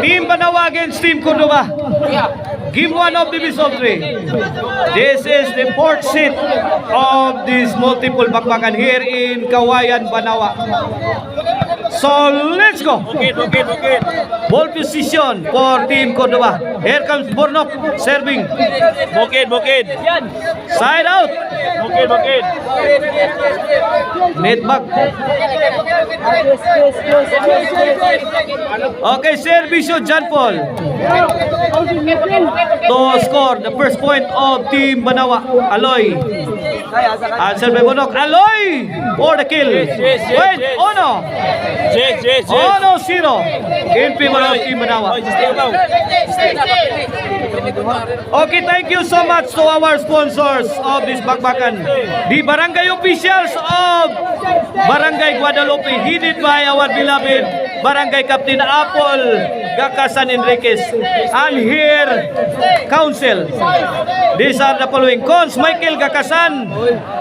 Team Banawa against Team Cordova. Game 1 of Division 3. This is the fourth set of this multiple bakbakan here in Kawayan, Banawa. So let's go. Ball position for Team Cordova. Here comes Bornok serving. Bukid. Side out. Bukid. Net back. Okay, service John Paul to score the first point of Team Banawa. Aloy. Answer by Bornok. Aloy for the kill. Wait, Ono. Ono 0 in favor of Team Banawa. Okay, thank you so much to our sponsors of this bakbakan. The barangay officials of Barangay Guadalupe, headed by our beloved Barangay Captain Apple Gakasan Enriquez, and here council. These are the following: Cons Michael Gakasan,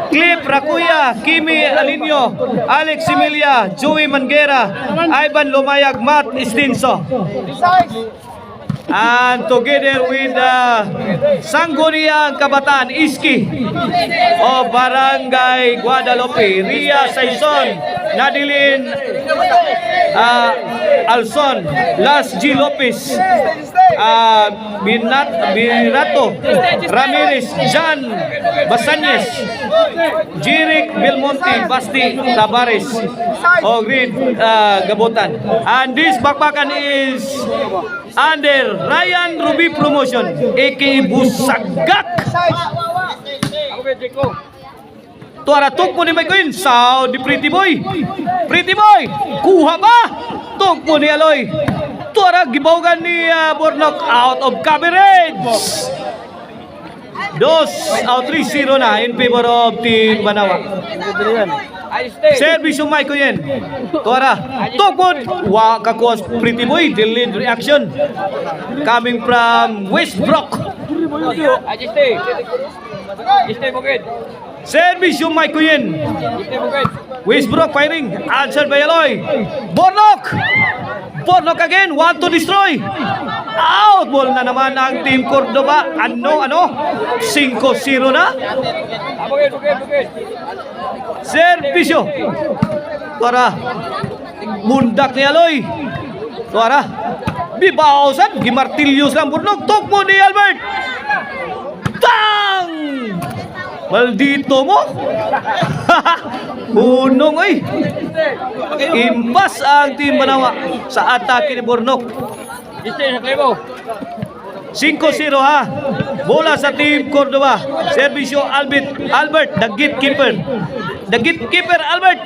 Clip Rakuya, Kimi Alinio, Alex Emilia, Joey Mangera, Ivan Lumayag, Matt Istinso. And together with Sangguniang Kabataan Iski of Barangay Guadalupe, Ria Saison, Nadilin Alson, Las G. Lopez, Birato Ramirez, Jan Basanyes, Jirik Belmonte, Basti Tabares, o Green Gabutan. And this bakbakan is under Ryan Ruby Promotion, aka Busagak. Tuara tuk mo ni Mike Queen, Saudi Pretty Boy, kuha ba? Tuk mo ni Aloy. Tuara gibawgan ni Bornok, out of coverage. 3-0 na in favor of Team Banawa. Service yung Mike yan. Tuara, tukod. Kakos Pretty Boy, delayed reaction coming from Westbrook. Service yung Mike yan. Westbrook firing. Answered by Aloy. Bornok again. Want to destroy. Out ball na naman ang Team Cordova. Ano? 5-0 na. Servisyo. Tuara. Mundak ni Aloy. Tuara. Bibawsan. Gimartilyos lang Bornok. Tukmo ni Albert. Tang! Maldito mo. Hunong ay. Impas ang Team Banawa sa atake ni Bornok. 5-0 ha. Bola sa Team Cordova. Servisyo Albert, the gatekeeper Albert.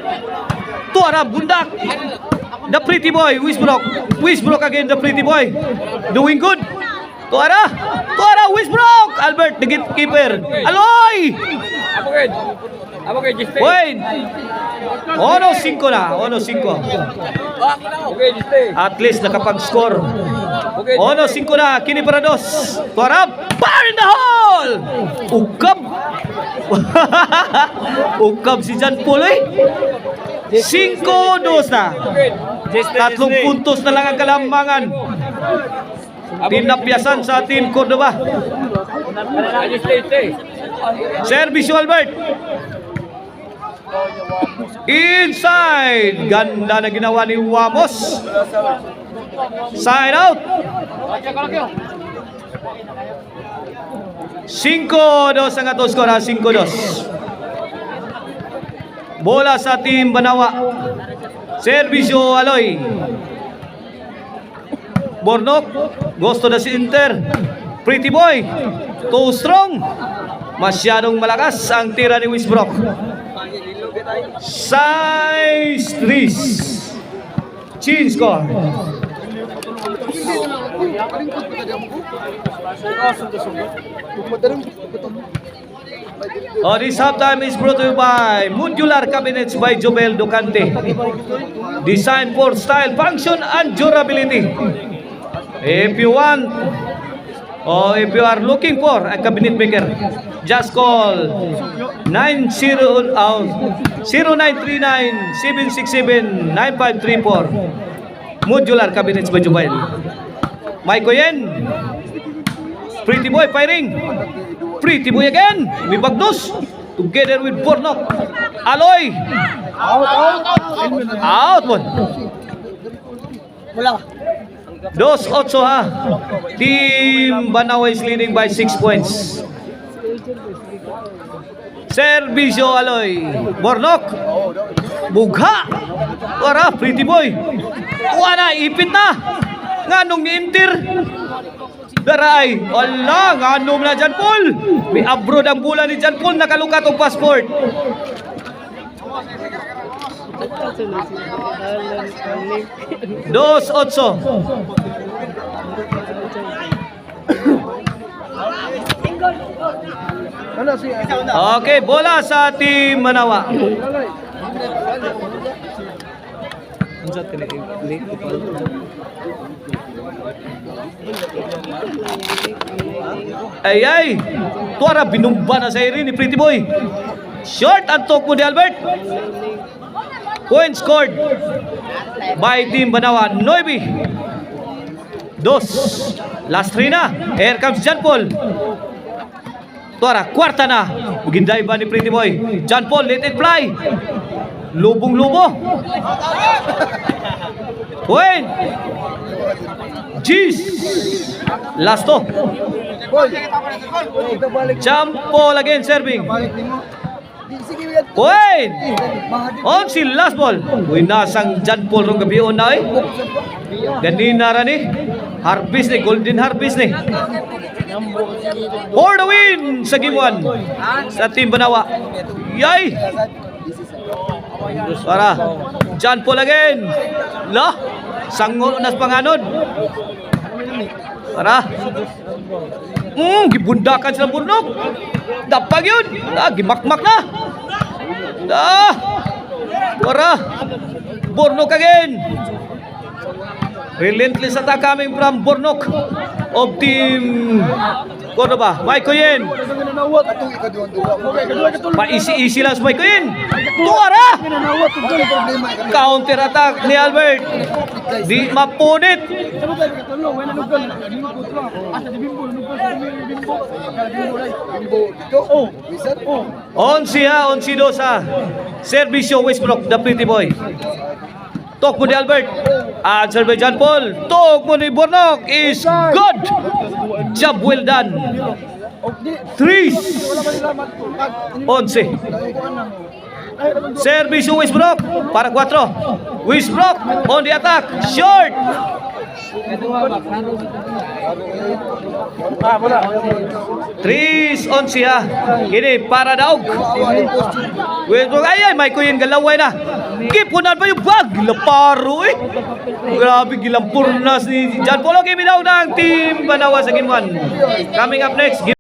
Tuara bundak. The Pretty Boy, Westbrook again, the Pretty Boy. Doing good. Tuara, Westbrook. Albert, the gatekeeper. Aloy. Wait. Ono 5 na. At least nakapag-score. Ono 5 na. Kini para 2. Tuara. Fire in the hole. Ukab si Jan Puloy. 5-2 na. 3 puntos na lang ang kalambangan. Tinapyasan sa Team Cordova. Service Albert. Inside. Ganda na ginawa ni Wamos. Side out. 5-2 ang ato skor. 5-2. Bola sa Team Banawa. Servisyo Aloy. Bornok goes to the center. Pretty Boy, too strong. Masyadong malakas ang tira ni Westbrook. Size 3. Change score. This halftime is brought to you by Modular Cabinets by Jobel Ducante. Designed for style, function, and durability. If you want, or if you are looking for a cabinet maker, Just call 0939-767-9534. Modular Cabinets by Jubail. Mike Oyen. Pretty Boy firing. Pretty Boy again. Mibagnos. Together with Bornok. Aloy. Out one. Wala. 2-8 ha. Team Banawa is leading by 6 points. Servisyo Aloy. Bornok. Bugha. Wara, Pretty Boy. Wala, ipit na. Nganong ni-inter. Daray. Wala, nganong na John Paul. May abroad ang bola ni John Paul. Nakalukat ang passport. 2-8. Okay, bola sa Team Manawa. Ay, tuara binumba na sa iri ni Pretty Boy. Short ang talk mo ni Albert. Point scored by Team Banawa. 9. 2. Last 3 na. Here comes John Paul. Tuara, kwarta na. Ginday ba ni Pretty Boy? John Paul, let it fly. Lubong-lubo. Point. Jeez. Last to. John Paul again serving. Point. On si last ball. Uy, nasang John Paul rong gabi on na eh. Ganina ra ni. Harvest ni, golden harvest ni. For the win sa game 1 sa Team Banawa. Yay! Para John Paul again. La, sangol nas panganod. Para gibundakan sila Bornok. Dapag yun. Gimakmak na. Para Bornok again. Relentless attack coming from Bornok of Team Cordoba. Mike Oyen. Paisi-isi lang sa Mike Oyen. Tuara! Counter attack ni Albert. Di mapunit. Onsi dosa. Servisyo Westbrook, the Pretty Boy. Tok mo ni Albert. Answer by John Paul. Tok mo ni Bornok is good. Job well done. 3. 11. Service to Westbrook para 4. Westbrook on the attack. Short. 3 on siya. Kini para daog. Westbrook ay may kuyin galaway na. Kipunan pa yung bag. Laparo eh. Grabe gilampurnas ni John Paul. Okay, binaw ng Team Banawa sa game 1. Coming up next, game